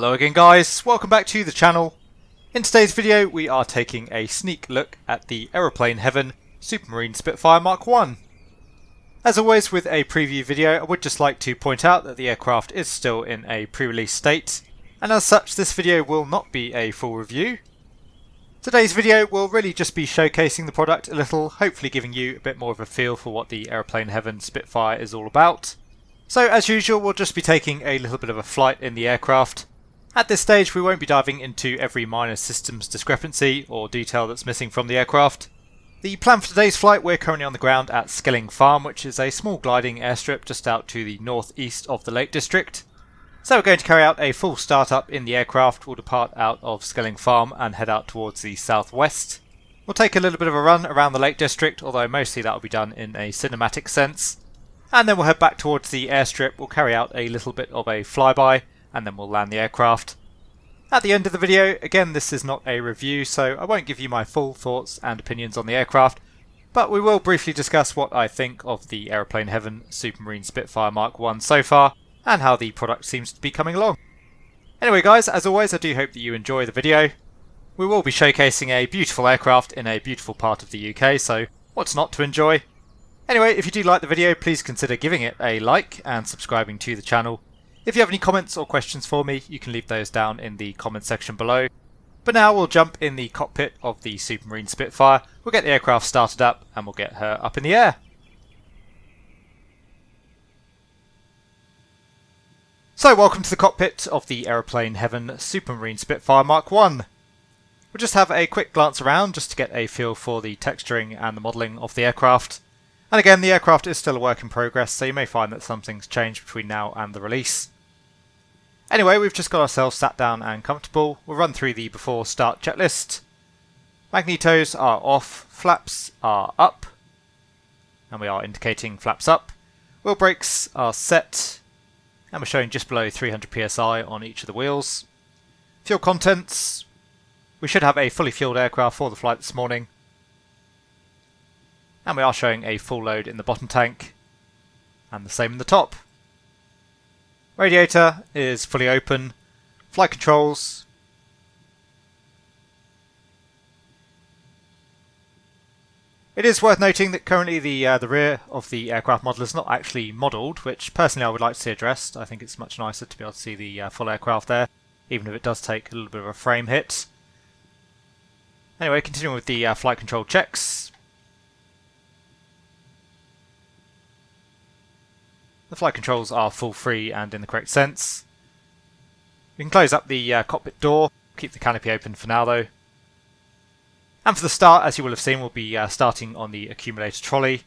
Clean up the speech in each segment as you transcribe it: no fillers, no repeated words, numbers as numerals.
Hello again guys, welcome back to the channel. In today's video we are taking a sneak look at the Aeroplane Heaven Supermarine Spitfire Mark 1. As always with a preview video, I would just like to point out that the aircraft is still in a pre-release state, and as such this video will not be a full review. Today's video will really just be showcasing the product a little, hopefully giving you a bit more of a feel for what the Aeroplane Heaven Spitfire is all about. So as usual we'll just be taking a little bit of a flight in the aircraft. At this stage we won't be diving into every minor systems discrepancy or detail that's missing from the aircraft. The plan for today's flight, we're currently on the ground at Skelling Farm, which is a small gliding airstrip just out to the northeast of the Lake District. So we're going to carry out a full startup in the aircraft. We'll depart out of Skelling Farm and head out towards the southwest. We'll take a little bit of a run around the Lake District, although mostly that will be done in a cinematic sense. And then we'll head back towards the airstrip. We'll carry out a little bit of a flyby and then we'll land the aircraft. At the end of the video, again this is not a review, so I won't give you my full thoughts and opinions on the aircraft, but we will briefly discuss what I think of the Aeroplane Heaven Supermarine Spitfire Mark 1 so far, and how the product seems to be coming along. Anyway guys, as always I do hope that you enjoy the video. We will be showcasing a beautiful aircraft in a beautiful part of the UK, so what's not to enjoy? Anyway, if you do like the video, please consider giving it a like and subscribing to the channel. If you have any comments or questions for me, you can leave those down in the comment section below. But now we'll jump in the cockpit of the Supermarine Spitfire, we'll get the aircraft started up and we'll get her up in the air. So welcome to the cockpit of the Aeroplane Heaven Supermarine Spitfire Mark 1. We'll just have a quick glance around just to get a feel for the texturing and the modelling of the aircraft. And again, the aircraft is still a work in progress, so you may find that some things change between now and the release. Anyway, we've just got ourselves sat down and comfortable. We'll run through the before start checklist. Magnetos are off, flaps are up, and we are indicating flaps up. Wheel brakes are set, and we're showing just below 300 psi on each of the wheels. Fuel contents, we should have a fully fueled aircraft for the flight this morning. And we are showing a full load in the bottom tank, and the same in the top. Radiator is fully open. Flight controls. It is worth noting that currently the rear of the aircraft model is not actually modelled, which personally I would like to see addressed. I think it's much nicer to be able to see the full aircraft there, even if it does take a little bit of a frame hit. Anyway, continuing with the flight control checks. The flight controls are full free and in the correct sense. We can close up the cockpit door, keep the canopy open for now though. And for the start, as you will have seen, we'll be starting on the accumulator trolley.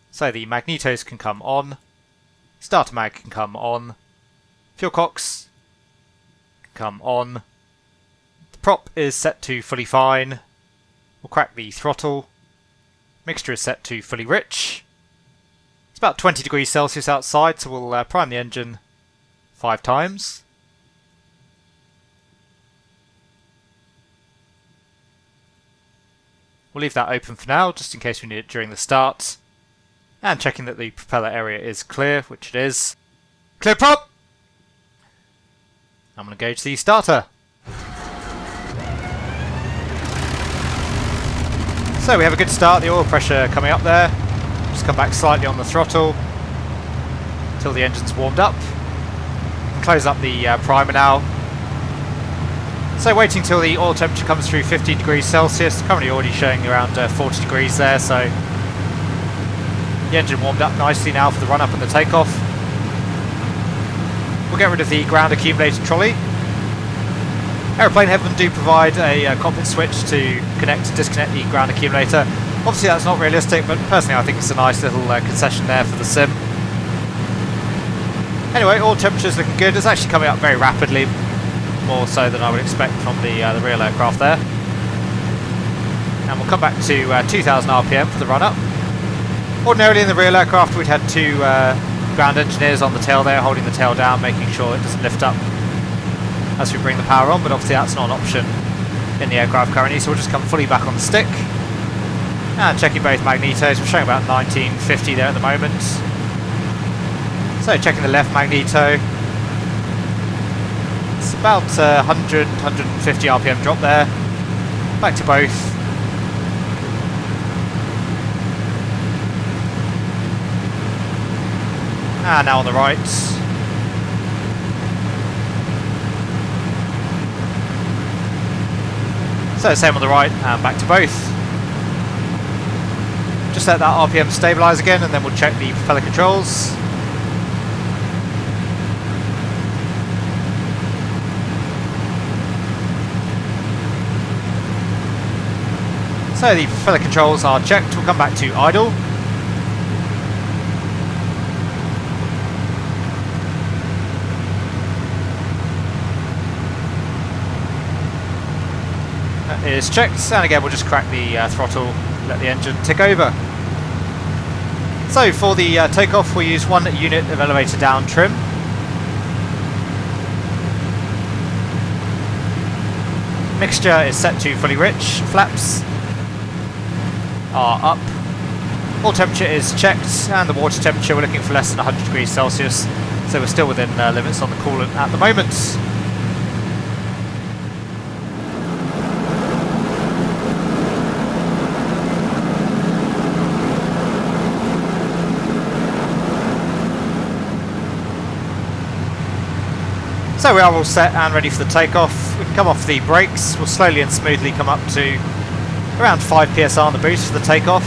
So the magnetos can come on, starter mag can come on, fuel cocks can come on. The prop is set to fully fine. We'll crack the throttle. Mixture is set to fully rich. It's about 20 degrees Celsius outside, so we'll prime the engine 5 times. We'll leave that open for now, just in case we need it during the start. And checking that the propeller area is clear, which it is. Clear prop! I'm going to gauge the starter. So we have a good start, the oil pressure coming up there. Just come back slightly on the throttle until the engine's warmed up. Close up the primer now. So waiting till the oil temperature comes through 15 degrees Celsius. Currently already showing around 40 degrees there, so the engine warmed up nicely now for the run up and the takeoff. We'll get rid of the ground accumulator trolley. Aeroplane Heaven do provide a cockpit switch to connect and disconnect the ground accumulator. Obviously that's not realistic, but personally I think it's a nice little concession there for the sim. Anyway, all temperatures looking good. It's actually coming up very rapidly, more so than I would expect from the real aircraft there. And we'll come back to 2000 RPM for the run-up. Ordinarily in the real aircraft we'd had 2 ground engineers on the tail there, holding the tail down, making sure it doesn't lift up as we bring the power on, but obviously that's not an option in the aircraft currently, so we'll just come fully back on the stick. And checking both magnetos, we're showing about 1950 there at the moment. So checking the left magneto, It's about 100, 150 RPM drop there. Back to both. And now on the right. So same on the right and back to both. Just let that RPM stabilise again and then we'll check the propeller controls. So the propeller controls are checked, we'll come back to idle. That is checked, and again we'll just crack the throttle, let the engine tick over. So for the takeoff we'll use 1 unit of elevator down trim. Mixture is set to fully rich, flaps are up, oil temperature is checked, and the water temperature we're looking for less than 100 degrees Celsius, so we're still within limits on the coolant at the moment. So we are all set and ready for the takeoff. We can come off the brakes, we'll slowly and smoothly come up to around 5 psi on the boost for the takeoff.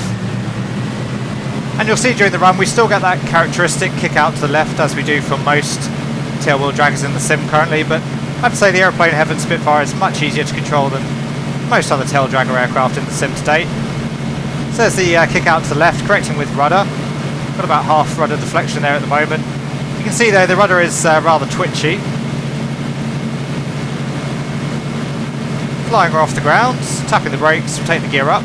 And you'll see during the run we still get that characteristic kick out to the left as we do for most tailwheel draggers in the sim currently, but I'd say the Aeroplane Heaven Spitfire is much easier to control than most other tail dragger aircraft in the sim to date. So there's the kick out to the left, correcting with rudder. Got about half rudder deflection there at the moment. You can see though the rudder is rather twitchy. Flying her off the ground, tapping the brakes, we'll take the gear up.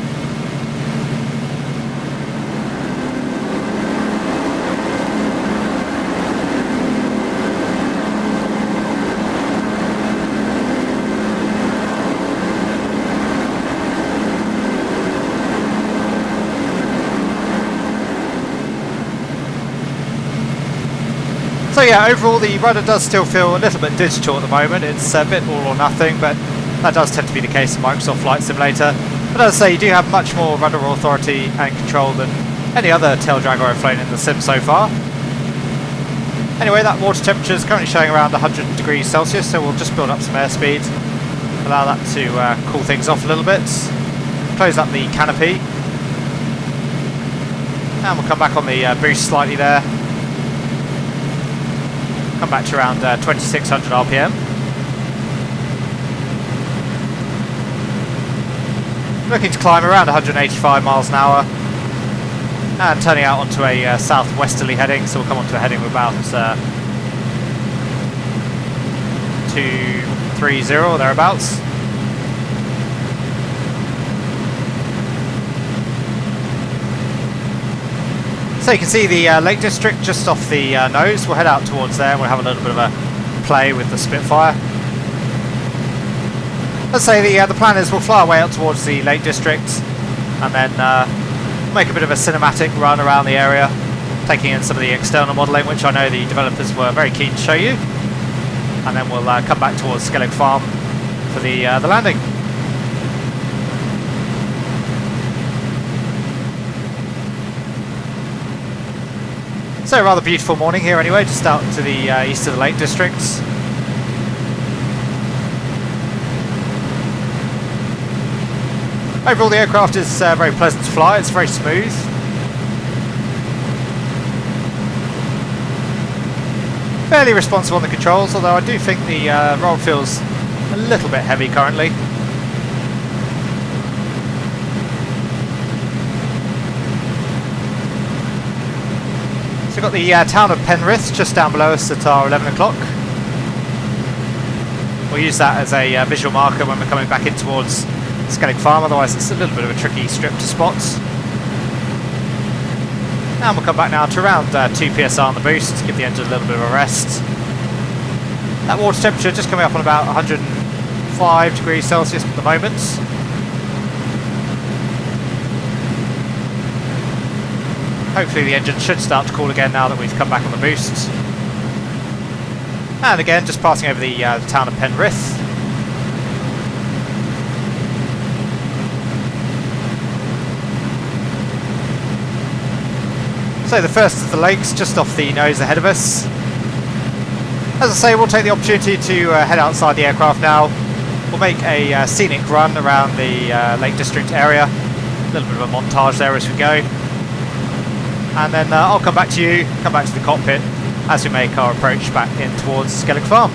So yeah, overall the rudder does still feel a little bit digital at the moment. It's a bit all or nothing, but that does tend to be the case in Microsoft Flight Simulator. But as I say, you do have much more rudder authority and control than any other tail dragger I've flown in the sim so far. Anyway, that water temperature is currently showing around 100 degrees Celsius, so we'll just build up some airspeed, allow that to cool things off a little bit. Close up the canopy. And we'll come back on the boost slightly there. Come back to around 2600 RPM. Looking to climb around 185 miles an hour and turning out onto a southwesterly heading, so we'll come onto a heading of about 230 or thereabouts. So you can see the Lake District just off the nose. We'll head out towards there and we'll have a little bit of a play with the Spitfire. Let's say the plan is we'll fly our way up towards the Lake District and then make a bit of a cinematic run around the area, taking in some of the external modelling, which I know the developers were very keen to show you. And then we'll come back towards Skelling Farm for the landing. So a rather beautiful morning here anyway, just out to the east of the Lake District. Overall the aircraft is very pleasant to fly, it's very smooth. Fairly responsive on the controls, although I do think the roll feels a little bit heavy currently. So we've got the town of Penrith just down below us at our 11 o'clock. We'll use that as a visual marker when we're coming back in towards Skelling Farm, otherwise it's a little bit of a tricky strip to spot. And we'll come back now to around 2 psi on the boost to give the engine a little bit of a rest. That water temperature just coming up on about 105 degrees Celsius at the moment. Hopefully the engine should start to cool again now that we've come back on the boost. And again, just passing over the town of Penrith. So the first of the lakes just off the nose ahead of us. As I say, we'll take the opportunity to head outside the aircraft now. We'll make a scenic run around the Lake District area. A little bit of a montage there as we go. And then I'll come back to you, come back to the cockpit as we make our approach back in towards Skelling Farm.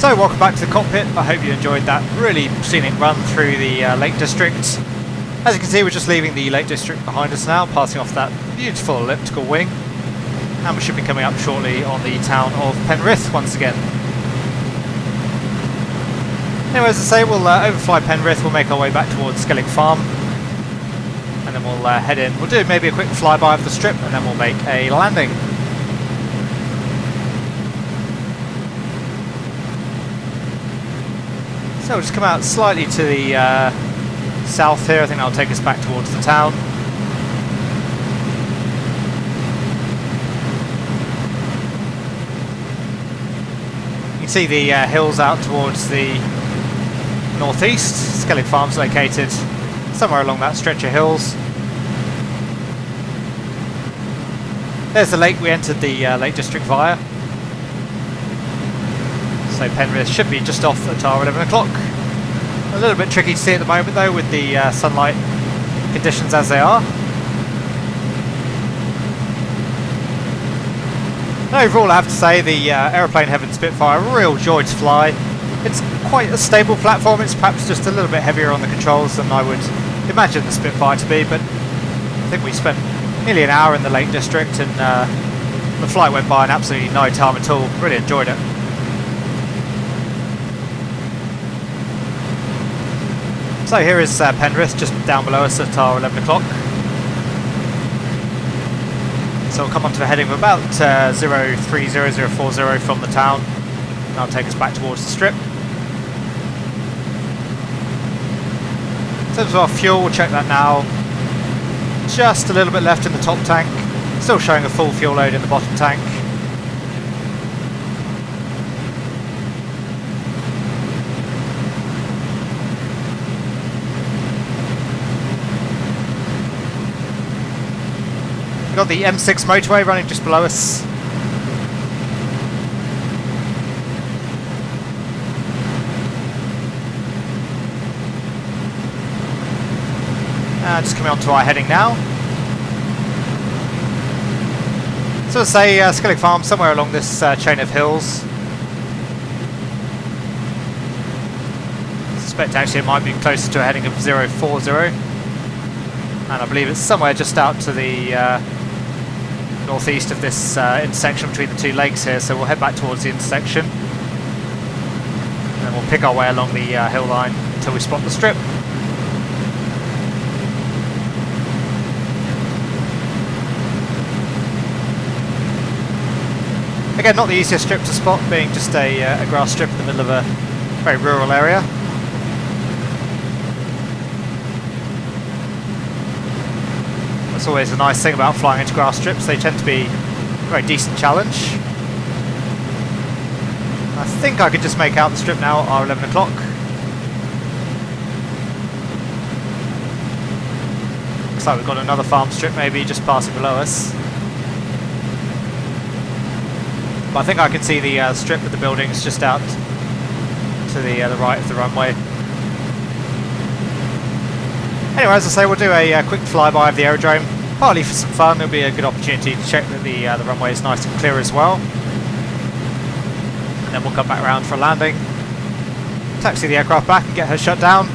So welcome back to the cockpit. I hope you enjoyed that really scenic run through the Lake District. As you can see, we're just leaving the Lake District behind us now, passing off that beautiful elliptical wing, and we should be coming up shortly on the town of Penrith once again. Anyway, as I say, we'll overfly Penrith, we'll make our way back towards Skelling Farm, and then we'll head in. We'll do maybe a quick flyby of the strip, and then we'll make a landing. So we'll just come out slightly to the south here. I think that'll take us back towards the town. You can see the hills out towards the northeast. Skelling Farm's located somewhere along that stretch of hills. There's the lake we entered the Lake District via. So Penrith should be just off at our 11 o'clock. A little bit tricky to see at the moment though with the sunlight conditions as they are. And overall I have to say the Aeroplane Heaven Spitfire, a real joy to fly. It's quite a stable platform, it's perhaps just a little bit heavier on the controls than I would imagine the Spitfire to be, but I think we spent nearly an hour in the Lake District and the flight went by in absolutely no time at all. Really enjoyed it. So here is Penrith, just down below us at our 11 o'clock. So we'll come onto a heading of about 030040 from the town. That'll take us back towards the strip. In terms of our fuel, we'll check that now. Just a little bit left in the top tank. Still showing a full fuel load in the bottom tank. We've got the M6 motorway running just below us. Just coming on to our heading now. So let's say Skelling Farm, somewhere along this chain of hills. I suspect actually it might be closer to a heading of 040. And I believe it's somewhere just out to the northeast of this intersection between the two lakes here, so we'll head back towards the intersection. And then we'll pick our way along the hill line until we spot the strip. Again, not the easiest strip to spot, being just a grass strip in the middle of a very rural area. That's always a nice thing about flying into grass strips, they tend to be a very decent challenge. I think I could just make out the strip now at our 11 o'clock. Looks like we've got another farm strip maybe just passing below us. But I think I can see the strip of the buildings just out to the right of the runway. Anyway, as I say, we'll do a quick flyby of the aerodrome, partly for some fun. It'll be a good opportunity to check that the runway is nice and clear as well. And then we'll come back around for a landing, taxi the aircraft back and get her shut down.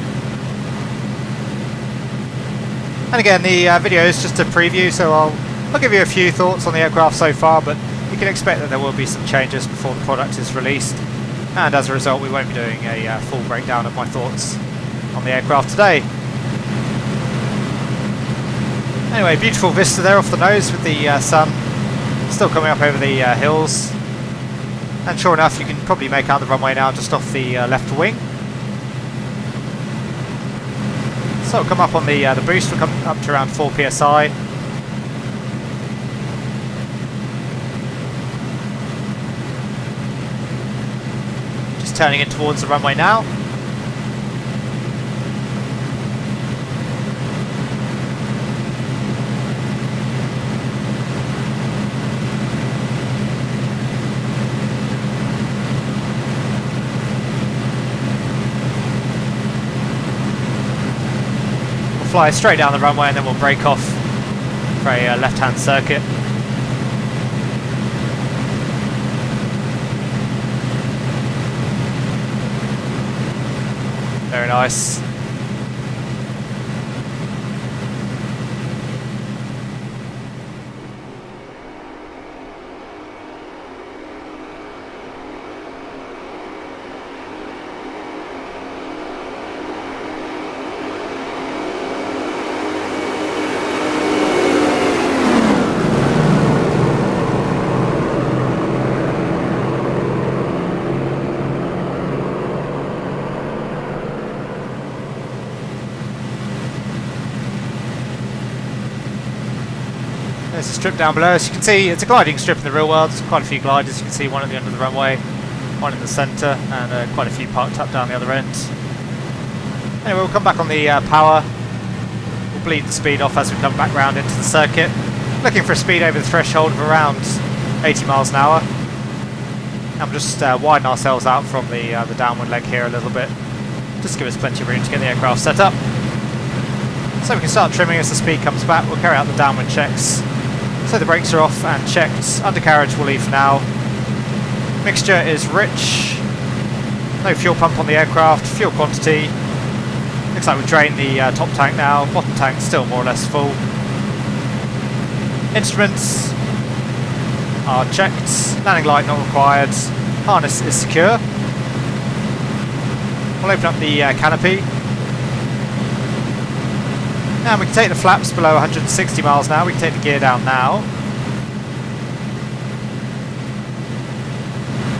And again, the video is just a preview, so I'll give you a few thoughts on the aircraft so far, but you can expect that there will be some changes before the product is released, and as a result we won't be doing a full breakdown of my thoughts on the aircraft today. Anyway, beautiful vista there off the nose with the sun still coming up over the hills, and sure enough you can probably make out the runway now just off the left wing. So we'll come up on the boost, we'll come up to around 4 psi. Turning in towards the runway now. We'll fly straight down the runway and then we'll break off for a left-hand circuit. Very nice. There's a strip down below. As you can see, it's a gliding strip in the real world. There's quite a few gliders. You can see one at the end of the runway, one in the centre, and quite a few parked up down the other end. Anyway, we'll come back on the power. We'll bleed the speed off as we come back round into the circuit. Looking for a speed over the threshold of around 80 miles an hour. And we'll just widen ourselves out from the downwind leg here a little bit. just to give us plenty of room to get the aircraft set up. So we can start trimming as the speed comes back. We'll carry out the downwind checks. So the brakes are off and checked. Undercarriage we'll leave for now. Mixture is rich. No fuel pump on the aircraft. Fuel quantity. Looks like we've drained the top tank now. Bottom tank still more or less full. Instruments are checked. Landing light not required. Harness is secure. We'll open up the canopy. And we can take the flaps below 160 miles now. We can take the gear down now.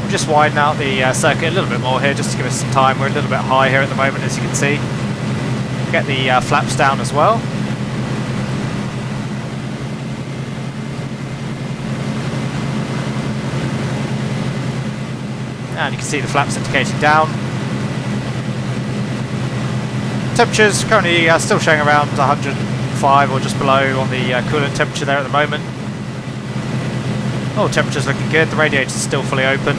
We'll just widen out the circuit a little bit more here just to give us some time. We're a little bit high here at the moment, as you can see. Get the flaps down as well. And you can see the flaps indicating down. Temperatures currently still showing around 105 or just below on the coolant temperature there at the moment. Oh, temperature's looking good. The radiator's still fully open.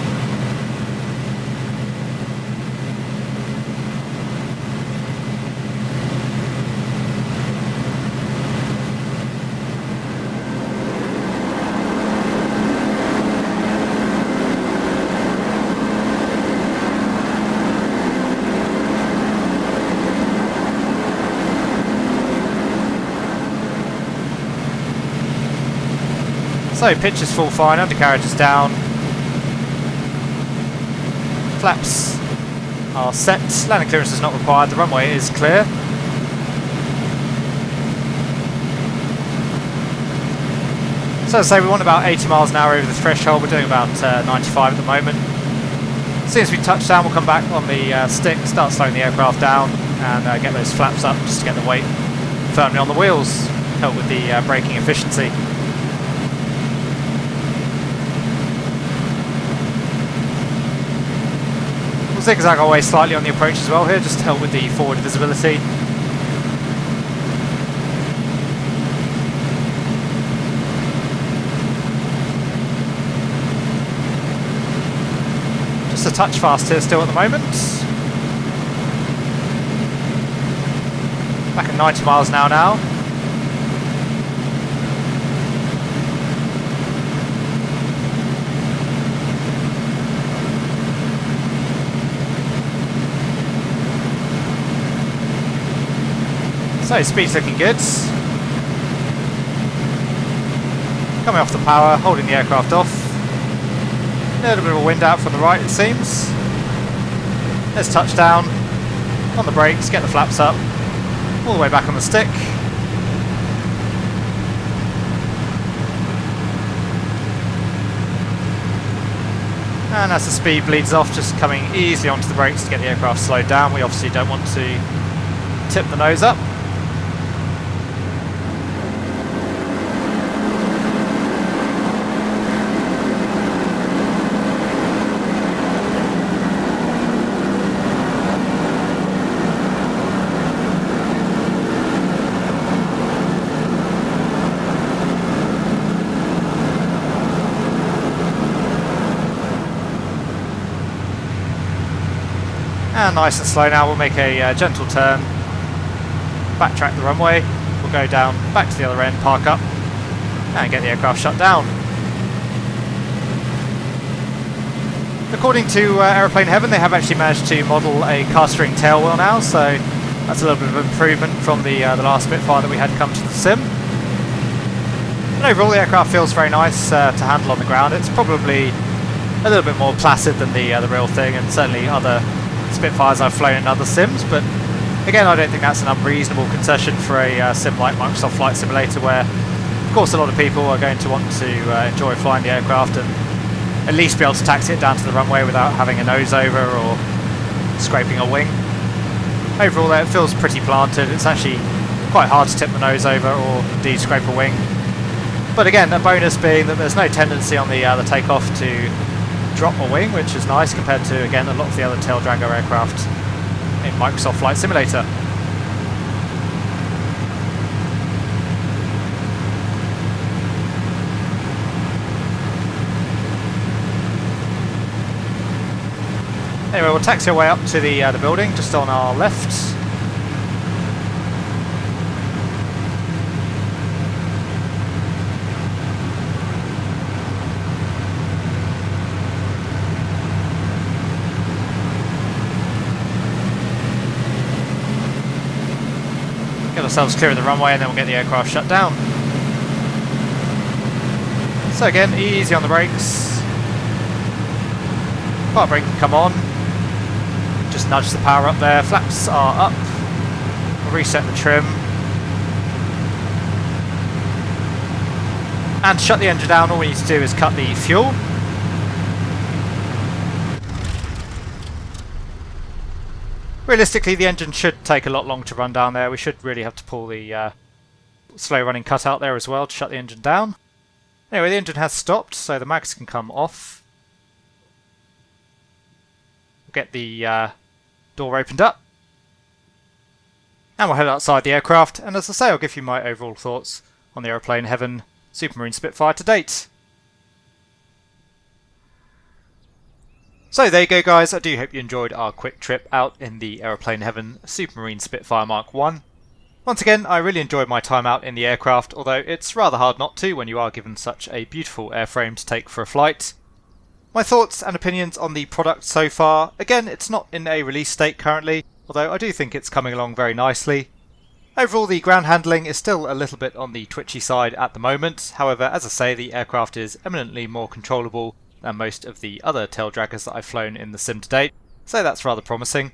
So pitch is full fine, undercarriage is down. Flaps are set, landing clearance is not required, the runway is clear. So as I say, we want about 80 miles an hour over the threshold. We're doing about 95 at the moment. As soon as we touch down, we'll come back on the stick, start slowing the aircraft down and get those flaps up just to get the weight firmly on the wheels, help with the braking efficiency. We'll zigzag our way slightly on the approach as well here, just to help with the forward visibility. Just a touch fast here still at the moment. Back at 90 miles an hour now. So speed's looking good. Coming off the power, holding the aircraft off. A little bit of a wind out from the right it seems. Let's touch down. On the brakes, get the flaps up. All the way back on the stick. And as the speed bleeds off, just coming easily onto the brakes to get the aircraft slowed down. We obviously don't want to tip the nose up. And nice and slow now, we'll make a gentle turn, backtrack the runway, we'll go down back to the other end, park up and get the aircraft shut down. According to Aeroplane Heaven, they have actually managed to model a car-string tail wheel now, so that's a little bit of improvement from the last Spitfire that we had come to the sim. And overall the aircraft feels very nice to handle on the ground. It's probably a little bit more placid than the real thing, and certainly other Spitfires I've flown in other sims, but again I don't think that's an unreasonable concession for a sim like Microsoft Flight Simulator, where of course a lot of people are going to want to enjoy flying the aircraft and at least be able to taxi it down to the runway without having a nose over or scraping a wing. Overall it feels pretty planted. It's actually quite hard to tip the nose over or indeed scrape a wing, but again a bonus being that there's no tendency on the takeoff to drop a wing, which is nice compared to, again, a lot of the other tail dragger aircraft in Microsoft Flight Simulator. Anyway, we'll taxi our way up to the building just on our left. Get ourselves clear of the runway and then we'll get the aircraft shut down. So again, easy on the brakes. Park brake can come on. Just nudge the power up there. Flaps are up. We'll reset the trim. And shut the engine down. All we need to do is cut the fuel. Realistically, the engine should take a lot longer to run down there. We should really have to pull the slow running cut out there as well to shut the engine down. Anyway, the engine has stopped, so the mags can come off. We'll get the door opened up. And we'll head outside the aircraft. And as I say, I'll give you my overall thoughts on the Aeroplane Heaven Supermarine Spitfire to date. So there you go, guys. I do hope you enjoyed our quick trip out in the Aeroplane Heaven Supermarine Spitfire Mark 1. Once again, I really enjoyed my time out in the aircraft, although it's rather hard not to when you are given such a beautiful airframe to take for a flight. My thoughts and opinions on the product so far. Again, it's not in a release state currently, although I do think it's coming along very nicely. Overall, the ground handling is still a little bit on the twitchy side at the moment. However, as I say, the aircraft is eminently more controllable than most of the other tail draggers that I've flown in the sim to date, so that's rather promising.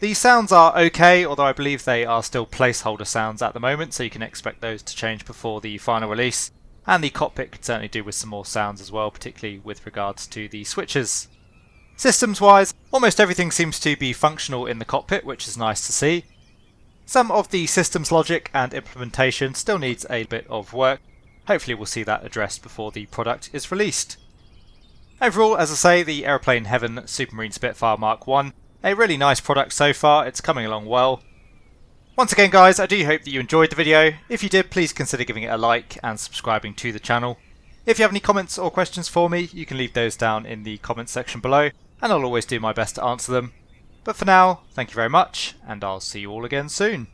The sounds are okay, although I believe they are still placeholder sounds at the moment, so you can expect those to change before the final release. And the cockpit could certainly do with some more sounds as well, particularly with regards to the switches. Systems wise, almost everything seems to be functional in the cockpit, which is nice to see. Some of the systems logic and implementation still needs a bit of work. Hopefully we'll see that addressed before the product is released. Overall, as I say, the Aeroplane Heaven Supermarine Spitfire Mark 1, a really nice product so far. It's coming along well. Once again, guys, I do hope that you enjoyed the video. If you did, please consider giving it a like and subscribing to the channel. If you have any comments or questions for me, you can leave those down in the comments section below, and I'll always do my best to answer them. But for now, thank you very much, and I'll see you all again soon.